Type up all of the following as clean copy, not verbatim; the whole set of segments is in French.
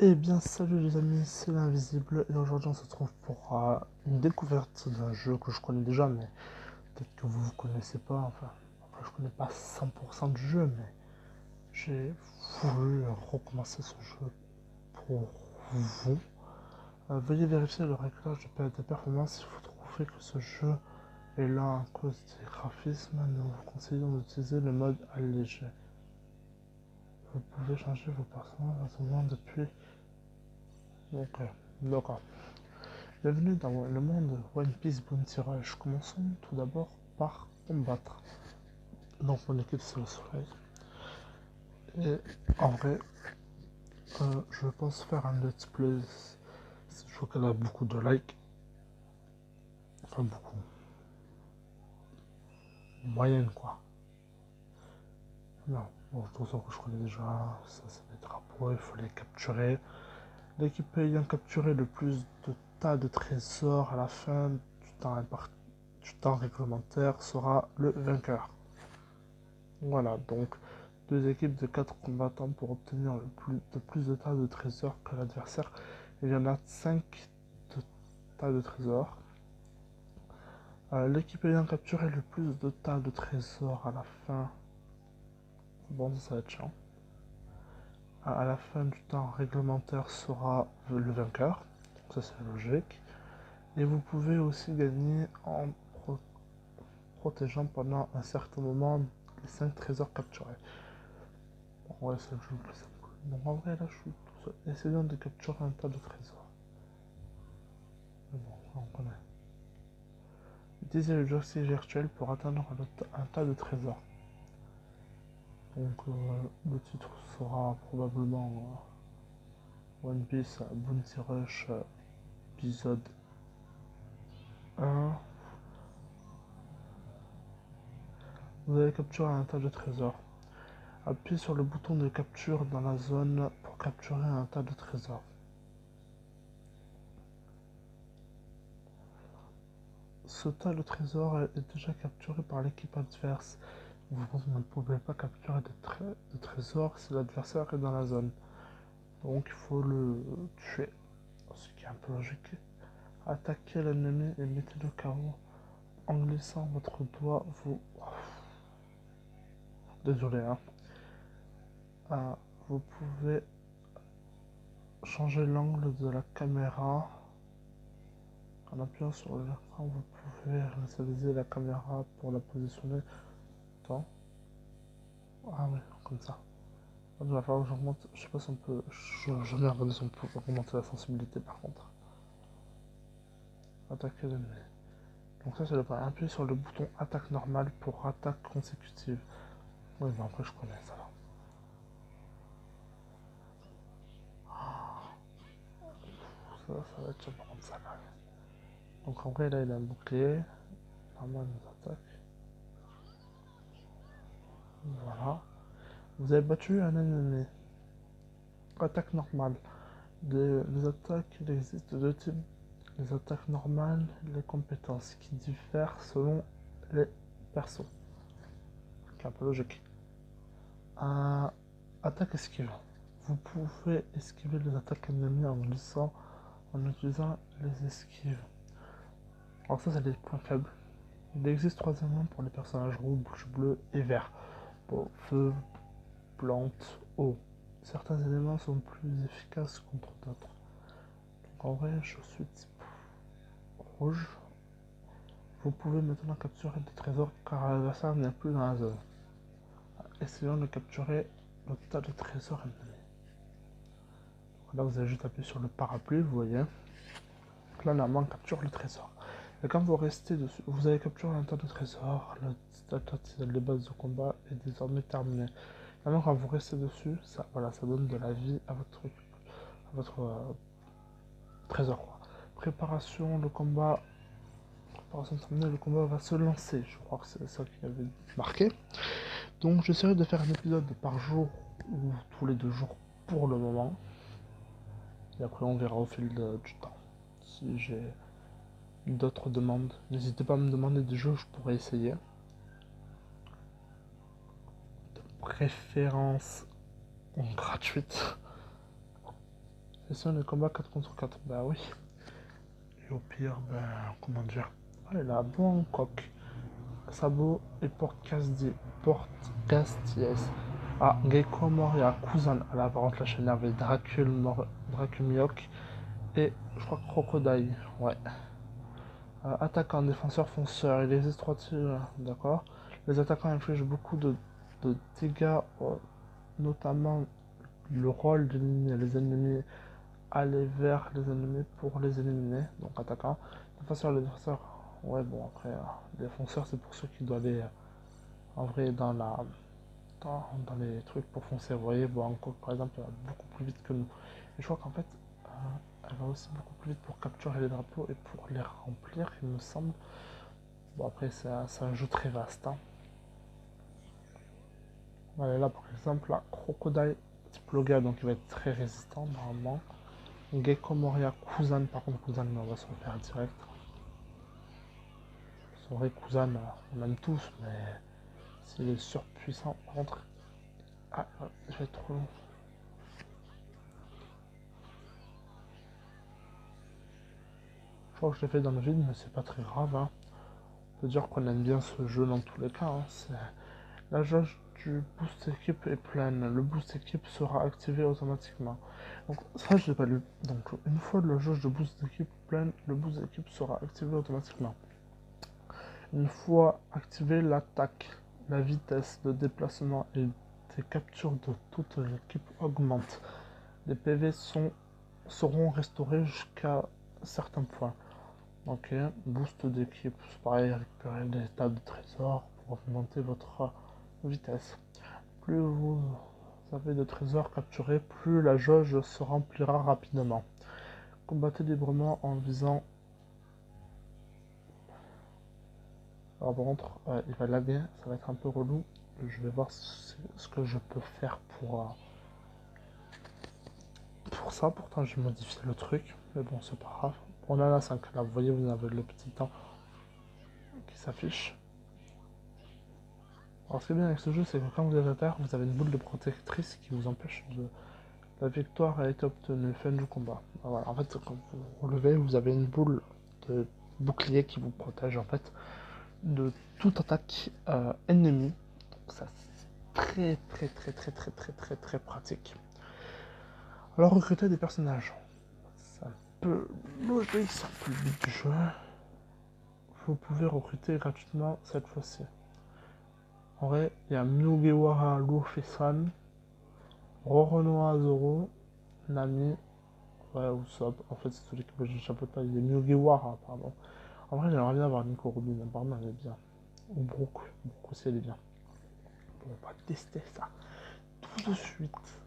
Eh bien, salut les amis, c'est l'Invisible et aujourd'hui on se retrouve pour une découverte d'un jeu que je connais déjà, mais peut-être que vous ne connaissez pas. Enfin, après, je connais pas 100% du jeu, mais j'ai voulu recommencer ce jeu pour vous. Veuillez vérifier le réglage des performances si vous trouvez que ce jeu est là à cause des graphismes. Nous vous conseillons d'utiliser le mode allégé. Vous pouvez changer vos personnages à ce moment depuis. Ok, d'accord. Bienvenue dans le monde One Piece Bounty Rush. Commençons tout d'abord par combattre. Donc mon équipe c'est le soleil. Et en vrai, je pense faire un let's play. Je vois qu'elle a beaucoup de likes. Enfin beaucoup. Moyenne quoi. Non, bon, tout ça que je connais déjà. Ça c'est des drapeaux, il faut les capturer. L'équipe ayant capturé le plus de tas de trésors à la fin du temps réglementaire sera le vainqueur. Voilà, donc deux équipes de 4 combattants pour obtenir le plus de tas de trésors que l'adversaire. Il y en a 5 de tas de trésors. L'équipe ayant capturé le plus de tas de trésors à la fin. Bon, ça va être chiant. À la fin du temps réglementaire sera le vainqueur. Ça, c'est logique. Et vous pouvez aussi gagner en protégeant pendant un certain moment les 5 trésors capturés. Bon, ouais, c'est le jeu le plus simple. Donc en vrai, là, je suis tout seul. Essayons de capturer un tas de trésors. Mais bon, ça, on connaît. Utilisez le joystick virtuel pour atteindre un tas de trésors. Donc, le titre sera probablement One Piece Bounty Rush épisode 1. Vous allez capturer un tas de trésors. Appuyez sur le bouton de capture dans la zone pour capturer un tas de trésors. Ce tas de trésors est déjà capturé par l'équipe adverse. Vous ne pouvez pas capturer de trésors si l'adversaire est dans la zone. Donc il faut le tuer. Ce qui est un peu logique. Attaquez l'ennemi et mettez-le KO en glissant votre doigt. Désolé, hein. Vous pouvez changer l'angle de la caméra. En appuyant sur l'écran, vous pouvez réaliser la caméra pour la positionner. Attends. Ah oui, comme ça. Il va falloir que j'augmente. Je sais pas si on peut. Je vais regarder si on peut augmenter la sensibilité par contre. Attaquer l'ennemi. Donc ça c'est le point. Appuyez sur le bouton attaque normale pour attaque consécutive. Oui, mais après je connais ça. Ça va être par contre ça là. Donc en vrai là il a un bouclier. Normalement il nous attaque. Voilà. Vous avez battu un ennemi. Attaque normale. Les attaques, il existe deux types. Les attaques normales, les compétences qui diffèrent selon les persos. C'est un peu logique. Attaque esquive. Vous pouvez esquiver les attaques ennemies en glissant en utilisant les esquives. Alors ça c'est les points faibles. Il existe trois éléments pour les personnages rouge, bleu et vert. Bon, feu, plante, eau. Certains éléments sont plus efficaces contre d'autres. Donc en vrai je suis type rouge. Vous pouvez maintenant capturer des trésors car l'adversaire n'est plus dans la zone. Essayons de capturer le tas de trésors ennemis. Là vous avez juste appuyé sur le parapluie, vous voyez. Là normalement on capture le trésor. Et quand vous restez dessus, vous avez capturé un tas de trésors, le tas de base de combat est désormais terminé. Maintenant quand vous restez dessus, ça, voilà, ça donne de la vie à votre trésor. Quoi. Préparation, le combat. Préparation terminée, le combat va se lancer. Je crois que c'est ça qui avait marqué. Donc j'essaierai de faire un épisode par jour ou tous les 2 jours pour le moment. Et après on verra au fil du temps. Si j'ai d'autres demandes, n'hésitez pas à me demander des jeux, je pourrais essayer. De préférence gratuite. Et si on est combat 4 contre 4, bah oui. Et au pire, ben, comment dire. Ah, il a bon coq. Sabot et Porte-Castiès. Ah, Gecko Moria, Kuzan. Ah là, par contre, là, je suis énervé. Dracul et je crois Crocodile. Ouais. Attaquant, défenseur, fonceur. Il existe 3 tirs, d'accord. Les attaquants infligent beaucoup de dégâts, notamment le rôle d'éliminer les ennemis, aller vers les ennemis pour les éliminer. Donc attaquant. Défenseur, les défenseurs. Ouais, bon, après, défenseur, c'est pour ceux qui doivent aller en vrai dans les trucs pour foncer. Vous voyez, bon, encore, par exemple, elle va beaucoup plus vite que nous. Et je crois qu'en fait, elle va aussi beaucoup plus vite pour capturer les drapeaux et pour les remplir, il me semble. Bon, après, c'est un jeu très vaste. Hein. Voilà, là, par exemple, là, Crocodile type Loga, donc il va être très résistant, normalement. Gecko Moria, Kuzan, par contre, Kuzan, on va se le faire direct. C'est vrai, Kuzan, on aime tous, mais s'il est surpuissant, par contre. Ah, je vais être trop long. Je crois que je l'ai fait dans le vide, mais c'est pas très grave. Hein. On peut dire qu'on aime bien ce jeu dans tous les cas. Hein. La jauge du boost équipe est pleine. Le boost équipe sera activé automatiquement. Donc ça, je l'ai pas lu. Donc une fois la jauge de boost d'équipe pleine, le boost d'équipe sera activé automatiquement. Une fois activé, l'attaque, la vitesse de déplacement et des captures de toute l'équipe augmente. Les PV seront restaurés jusqu'à certains points. Ok, boost d'équipe, c'est pareil, récupérer des tas de trésors pour augmenter votre vitesse. Plus vous avez de trésors capturés, plus la jauge se remplira rapidement. Combattez librement en visant. Alors par contre, il va laguer, ça va être un peu relou. Je vais voir ce que je peux faire pour ça. Pourtant j'ai modifié le truc, mais bon c'est pas grave. On a la 5 là, vous voyez, vous avez le petit temps qui s'affiche. Alors ce qui est bien avec ce jeu, c'est que quand vous êtes à terre, vous avez une boule de protectrice qui vous empêche de... La victoire a été obtenue, fin du combat. Voilà. En fait, quand vous relevez, vous avez une boule de bouclier qui vous protège en fait de toute attaque ennemie. Donc ça c'est très pratique. Alors recruter des personnages. C'est un peu logique, c'est un peu le but du jeu. Vous pouvez recruter gratuitement cette fois-ci. En vrai, il y a Mugiwara Luffy-san, Roronoa Zoro, Nami, ouais, Usopp. En fait, c'est celui que je ne chapeaute pas, il est Mugiwara, pardon. En vrai, j'aimerais bien avoir Nico Robin, apparemment elle est bien. Ou Brooke aussi elle est bien. Bon, on va tester ça tout de suite.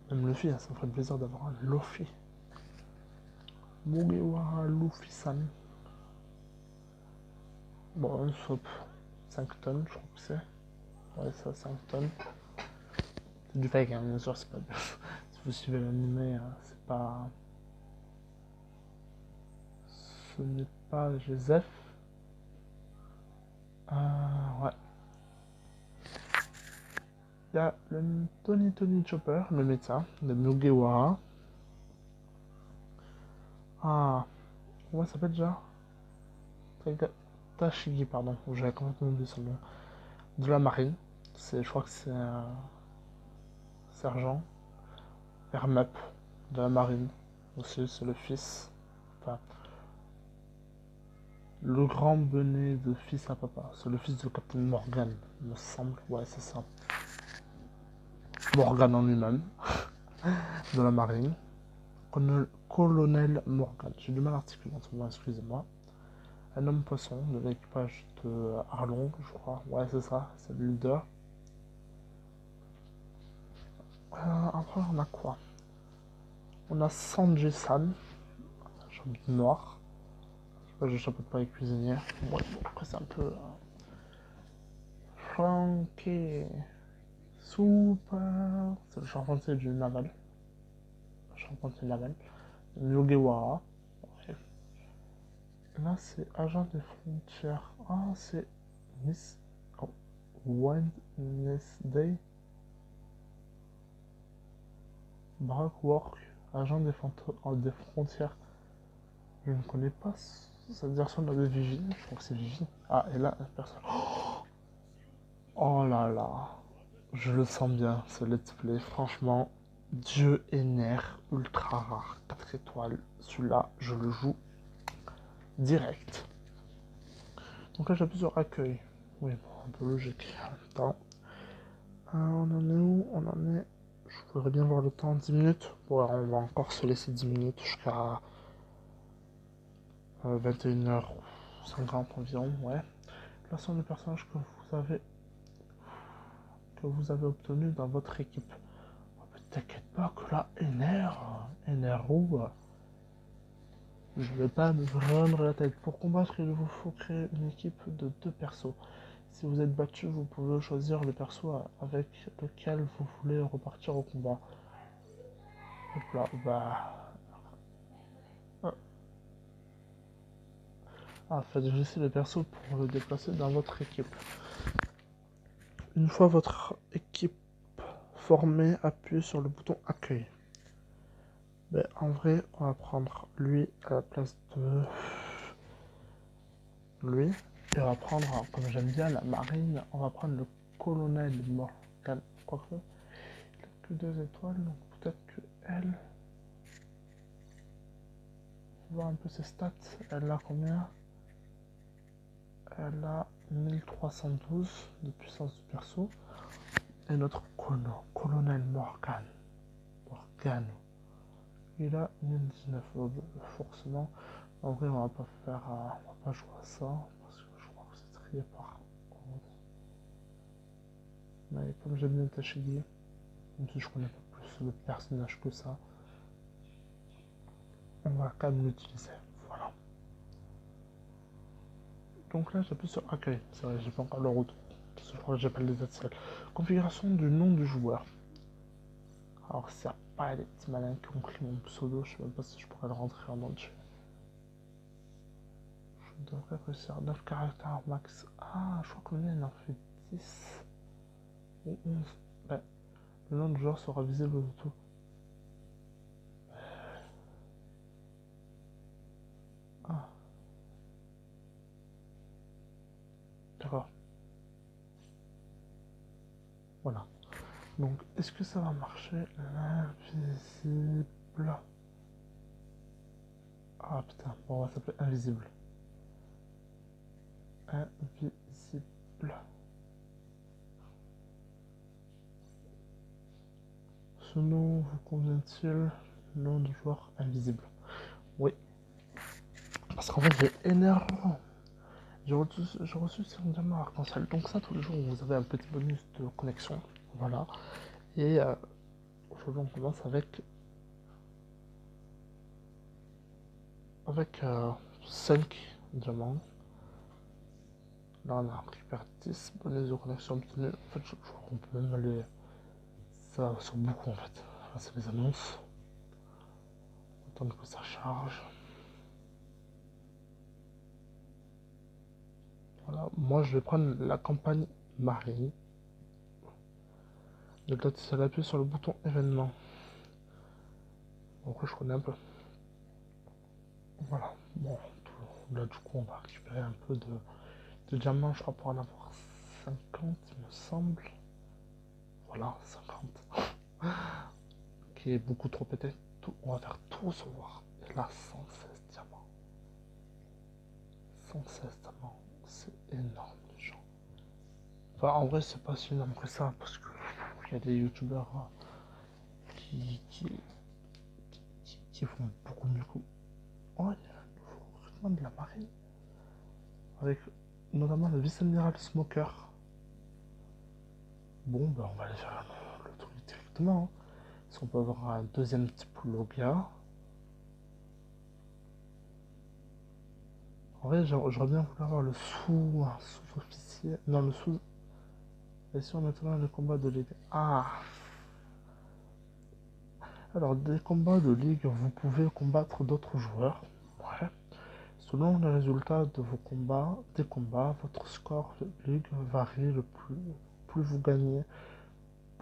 Même Luffy, hein, ça me ferait plaisir d'avoir un Luffy. Mugiwara Luffy-san. Bon, Usopp, 5 tonnes, je crois que c'est. Ouais, ça, 5 tonnes. C'est du fake, hein, bien sûr, c'est pas bien. Si vous suivez l'anime, c'est pas. Ce n'est pas Joseph. Ouais. Il y a le Tony Chopper, le médecin de Mugiwara. Ah, comment ça s'appelle déjà? Tashigi, pardon, j'avais complètement oublié son nom. De la marine. Je crois que c'est un sergent. Hermep de la marine. Aussi, c'est le fils. Enfin, le grand Benet de fils à papa. C'est le fils de Captain Morgan, il me semble. Ouais, c'est ça. Morgan en lui-même. De la marine. Colonel Morgan. J'ai du mal à articuler en ce moment, excusez-moi. Un homme poisson de l'équipage de Arlong, je crois. Ouais, c'est ça, c'est le leader. Après, on a quoi? On a Sanji-san, chambre noire. Je chapeaute pas les cuisiniers. Ouais, bon, après, c'est un peu. Frankie. Super. C'est le charpentier du naval. Le charpentier naval. Mugiwara. Ouais. Là, c'est agent des frontières. Ah, c'est Miss. Oh. Wednesday. Brackwork. agent des frontières. Je ne connais pas cette version-là de Vivi. Je crois que c'est Vivi. Ah, et là, personne. Oh là là. Je le sens bien, ce let's play. Franchement, Dieu et nerf ultra rare. 4 étoiles. Celui-là, je le joue direct. Donc là, j'appuie sur accueil. Oui, bon, un peu logique. En même temps. On en est où? On en est. Je voudrais bien voir le temps. 10 minutes. Ouais, on va encore se laisser 10 minutes jusqu'à 21h50 environ. Ouais. Classons les personnages que vous avez obtenus dans votre équipe. Oh, t'inquiète pas que là, NRO, je vais pas me prendre la tête. Pour combattre, il vous faut créer une équipe de 2 persos. Si vous êtes battu, vous pouvez choisir le perso avec lequel vous voulez repartir au combat. Hop là, bah... Ah, faites glisser le perso pour le déplacer dans votre équipe. Une fois votre équipe formée, appuyez sur le bouton accueil. Ben, en vrai, on va prendre lui à la place de lui. Et on va prendre, comme j'aime bien la marine, on va prendre le colonel Morgan. Quoique, il n'a que 2 étoiles, donc peut-être que elle. On va voir un peu ses stats. Elle a combien? Elle a 1312 de puissance du perso. Et notre colonel Morgan. Il a 1019. Forcément, en vrai, on va pas jouer à ça parce que je crois que c'est trié par ordre. Mais comme j'aime bien Tashigi, même si je connais pas plus le personnage que ça, on va quand même l'utiliser. Voilà. Donc là, j'appuie sur accueil. C'est vrai, j'ai pas encore le retour. Parce que je crois que j'ai pas les dates. Configuration du nom du joueur. Alors, s'il n'y a pas les petits malins qui ont pris mon pseudo, je sais même pas si je pourrais le rentrer en entier. Je devrais réussir 9 caractères max. Ah, je crois que le mien il en fait 10 ou 11. Ben, le nom du joueur sera visible de tout. Ah, d'accord. Voilà. Donc, est-ce que ça va marcher? L'invisible. Ah putain, bon, on va s'appeler invisible. Invisible. Ce nom vous convient-il? Nom de joueur invisible. Oui. Parce qu'en fait, j'ai énormément. J'ai reçu sur une diamant arc-en-ciel. Donc ça, tous les jours, vous avez un petit bonus de connexion. Voilà. Et aujourd'hui, on commence avec 5 diamants. Là, on a récupéré 10 bonus de connexion obtenus. En fait, je crois qu'on peut même aller... Ça sur beaucoup, en fait. Là, c'est les annonces. Attendre que ça charge. Voilà. Moi, je vais prendre la campagne marine. Donc là, tu appuies sur le bouton événement. Donc je connais un peu. Voilà. Bon, là, du coup, on va récupérer un peu de diamants. Je crois pour en avoir 50, il me semble. Voilà, 50. Qui est beaucoup trop pété. On va faire tout recevoir. Et là, 116 diamants. 116 diamants. C'est énorme, les gens. Enfin, en vrai, c'est pas si énorme que ça. Parce que il y a des youtubeurs qui font beaucoup mieux que... Oh, il y a un nouveau recrutement de la marine. Avec notamment le vice-amiral Smoker. Bon, ben on va aller faire le truc directement. Hein. Est-ce qu'on peut avoir un deuxième type Logia? En vrai, j'aurais bien voulu avoir le sous-officier. Non, le sous... Et si on maintenant le combat de ligue. Ah. Alors, des combats de ligue, vous pouvez combattre d'autres joueurs. Ouais. Selon les résultats de vos combats, votre score de ligue varie plus vous gagnez,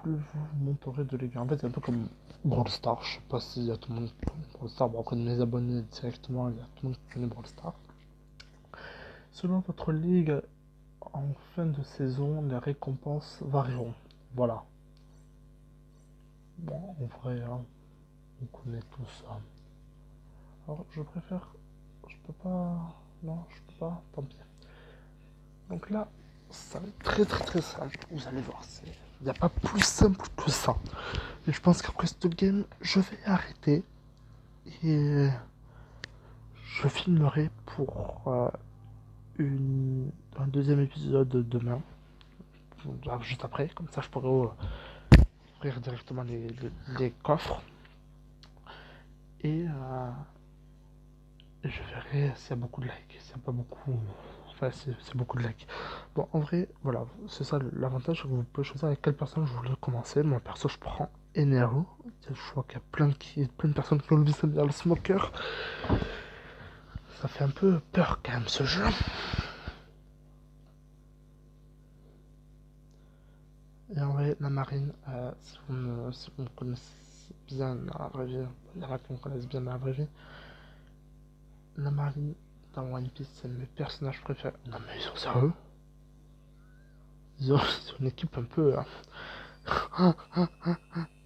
plus vous monterez de ligue. En fait, c'est un peu comme Brawl Stars. Je sais pas s'il y a tout le monde qui connaît Brawl Stars. Bon, après de mes abonnés directement, il y a tout le monde qui connaît Brawl Stars. Selon votre ligue, en fin de saison, les récompenses varieront. Voilà. Bon, en vrai, hein, on connaît tout ça. Alors, je préfère... Je peux pas... Non, je peux pas. Tant pis. Donc là, ça va être très très très simple. Vous allez voir, il n'y a pas plus simple que ça. Et je pense qu'après cette game, je vais arrêter. Et je filmerai pour un deuxième épisode demain. Juste après. Comme ça, je pourrai ouvrir directement les coffres. Et je verrai s'il y a beaucoup de likes. S'il n'y a pas beaucoup... Enfin, c'est beaucoup de likes. Bon, en vrai, voilà, c'est ça l'avantage, que vous pouvez choisir avec quelle personne je voulais commencer. Moi, perso, je prends Eneru. Je vois qu'il y a plein de personnes qui ont levé ça derrière le smoker. Ça fait un peu peur quand même ce jeu. Et en vrai, la marine, si vous me connaissez bien dans la vraie vie, il y en a qui me connaissent bien dans la vraie vie, la marine dans One Piece, c'est mes personnages préférés. Non mais ils sont sérieux? Ils ont une équipe un peu...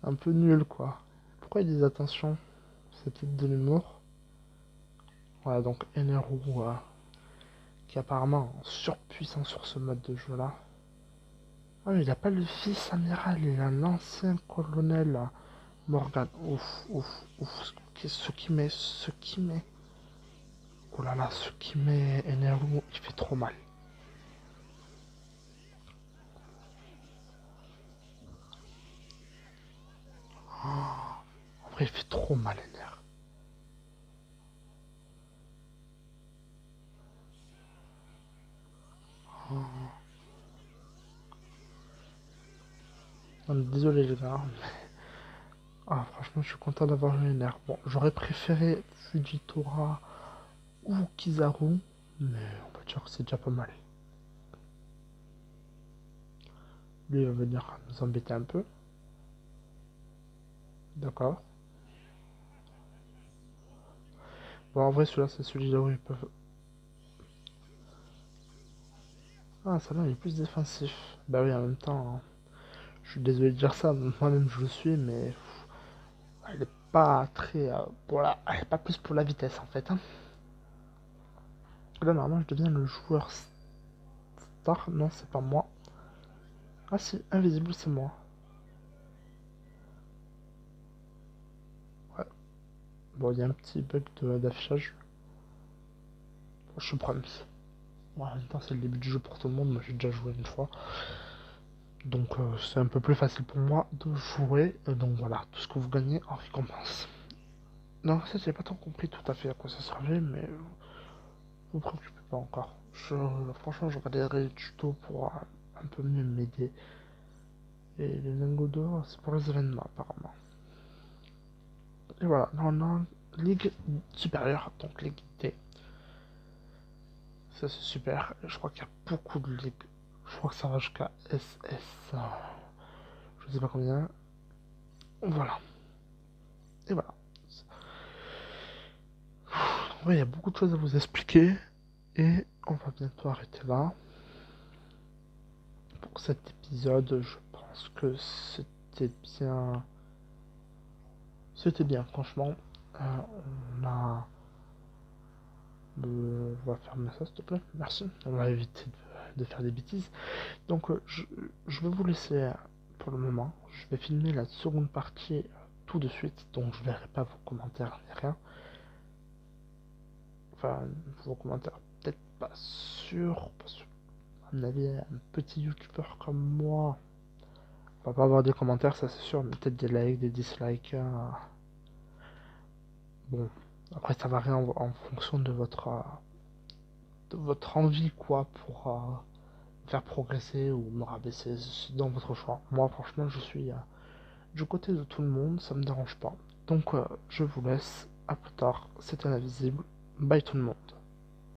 un peu nulle quoi. Pourquoi ils disent attention? C'est peut-être de l'humour. Voilà, donc Eneru, qui est apparemment en surpuissant sur ce mode de jeu là. Ah mais il a pas le vice-amiral, il a l'ancien colonel Morgan. Ouf, ouf, ouf. Ce qui met. Oh là là, ce qui met Eneru, il fait trop mal. En vrai, il fait trop mal, Ener. Désolé les gars. Ah, franchement, je suis content d'avoir eu Ener. Bon, j'aurais préféré Fujitora ou Kizaru, mais on va dire que c'est déjà pas mal. Lui, il va venir nous embêter un peu. D'accord. Bon, en vrai, celui-là, c'est celui-là où ils peuvent... Ah, ça là il est plus défensif. Bah oui, en même temps, hein, je suis désolé de dire ça, moi-même je le suis, mais elle est pas très... elle est pas plus pour la vitesse, en fait. Hein. Là, normalement, je deviens le joueur star. Non, c'est pas moi. Ah si, invisible, c'est moi. Ouais. Bon, il y a un petit bug d'affichage. Bon, je suis promis. Bon, en même temps, c'est le début du jeu pour tout le monde. Moi, j'ai déjà joué une fois. Donc, c'est un peu plus facile pour moi de jouer. Donc, voilà, tout ce que vous gagnez en récompense. Non, ça, j'ai pas tant compris tout à fait à quoi ça servait, mais vous préoccupez pas encore. Franchement, je regarderai les tutos pour un peu mieux m'aider. Et les lingots d'or, c'est pour les événements, apparemment. Et voilà, non, Ligue supérieure, donc Ligue D. Ça, c'est super. Je crois qu'il y a beaucoup de ligues. Je crois que ça va jusqu'à SS. Je sais pas combien. Voilà. Et voilà. En vrai, il y a beaucoup de choses à vous expliquer. Et on va bientôt arrêter là. Pour cet épisode, je pense que c'était bien. C'était bien, franchement. On a. On va fermer ça, s'il te plaît. Merci. On va éviter de faire des bêtises. Donc, je vais vous laisser pour le moment. Je vais filmer la seconde partie tout de suite. Donc, je verrai pas vos commentaires ni rien. Enfin, vos commentaires, peut-être pas sûr. Parce que, à mon avis, un petit youtubeur comme moi va pas avoir des commentaires, ça c'est sûr. Mais peut-être des likes, des dislikes. Bon, après, ça varie en fonction de votre envie, quoi, pour faire progresser ou me rabaisser dans votre choix. Moi, franchement, je suis du côté de tout le monde, ça me dérange pas. Donc, je vous laisse. À plus tard. C'était Invisible. Bye tout le monde.